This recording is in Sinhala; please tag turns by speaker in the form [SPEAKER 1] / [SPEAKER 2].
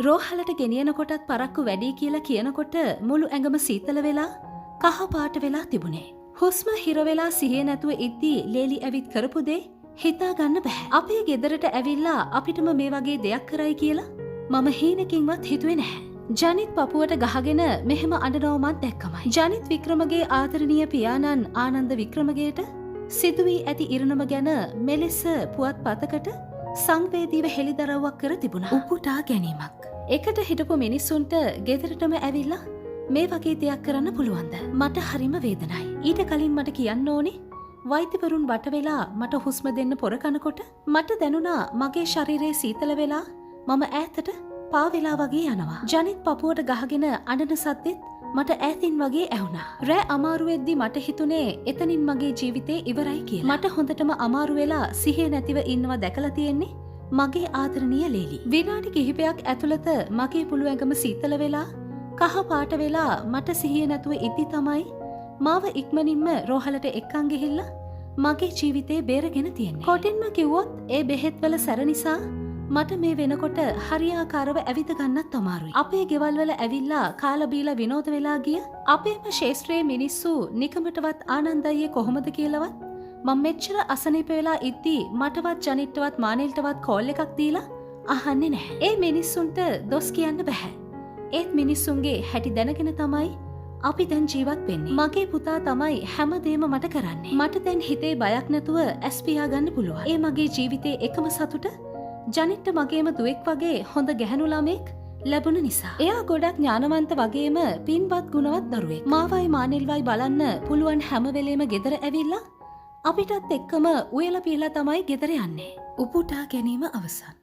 [SPEAKER 1] රෝහලට ගෙනියනකොටත් පරක්කු වැඩි කියලා කියනකොට මුළු ඇඟම සීතල වෙලා කහ පාට වෙලා තිබුණේ. හුස්ම හිර වෙලා සිහිය නැතුව ඉද්දී ලේලි ඇවිත් කරපු දේ හිතා ගන්න බෑ. අපේ ගෙදරට ඇවිල්ලා අපිටම මේ වගේ දෙයක් කරයි කියලා මම හීනකින්වත් හිතුවේ නැහැ. ජනිත් පපුවට ගහගෙන මෙහෙම අඬනවමත් දැක්කමයි. ජනිත් වික්‍රමගේ ආදරණීය පියාණන් ආනන්ද වික්‍රමගේට සිදුවී ඇති ඉරණම ගැන මෙලෙස පුවත් පතකට සංවේදීව හෙළිදරව්වක් කර තිබුණා. උපුටා ගැනීමක්. එකට හිටපු මිනිස්සුන්ට ගෙදරටම ඇවිල්ලා මේ වගේ දෙයක් කරන්න පුළුවන්ද? මට හරිම වේදනයි. ඊට කලින් මට කියන්න ඕනේ වෛද්‍යවරුන් වට වෙලා මට හුස්ම දෙන්න පොර කනකොට මට දැනුණා මගේ ශරීරයේ සීතල වෙලා මම ඈතට පා වෙලා වගේ යනවා. ජනිත් පපුවට ගහගෙන අඬන සද්දෙත් මට ඈතින් වගේ ඇහුණා. රෑ අමාරු වෙද්දි මට හිතුනේ එතනින් මගේ ජීවිතේ ඉවරයි කියලා. මට හොඳටම අමාරු වෙලා සිහිය නැතිව ඉන්නවා දැකලා තියෙන්නේ මගේ ආදරණීය ලේලි. විනාඩි කිහිපයක් ඇතුළත මගේ පුළු ඇඟම සීතල වෙලා කහ පාට වෙලා මට සිහිය නැතුව ඉද්දි තමයි මාව ඉක්මනින්ම රෝහලට එක්කන් ගිහිල්ලා මගේ ජීවිතේ බේරගෙන තියෙන්නේ. කොටින්ම කිව්වොත් ඒ බෙහෙත්වල සැර නිසා මට මේ වෙනකොට හරියාකාරව ඇවිද ගන්නත් අමාරුයි. අපේ ගෙවල් වල ඇවිල්ලා කාලා බීලා විනෝද වෙලා ගිය අපේම ශේෂ්ත්‍රයේ මිනිස්සු නිකමටවත් ආනන්දයියේ කොහොමද කියලාවත් මම මෙච්චර අසනීප වෙලා ඉද්දි මටවත් ජනිට්ටවත් මානෙල්ටවත් කෝල් එකක් දීලා අහන්නේ නැහැ. ඒ මිනිස්සුන්ට දොස් කියන්න බෑ. ඒත් මිනිස්සුන්ගේ හැටි දැනගෙන තමයි අපි දැන් ජීවත් වෙන්නේ. මගේ පුතා තමයි හැමදේම මට කරන්නේ. මට දැන් හිතේ බයක් නැතුව ඇස් පියාගන්න පුළුවන්. ඒ මගේ ජීවිතේ එකම සතුට ජනිට්ට මගේම දුවෙක් වගේ හොඳ ගැහැණු ළමෙක් ලැබුණ නිසා. එයා ගොඩක් ඥානවන්ත වගේම පින්වත් ගුණවත් දරුවෙක්. මාවයි මානෙල්වයි බලන්න පුළුවන් හැම වෙලේම ගෙදර ඇවිල්ලා අපිටත් එක්කම උයලා පියලා තමයි ගෙදර යන්නේ. උපුටා ගැනීම අවසන්.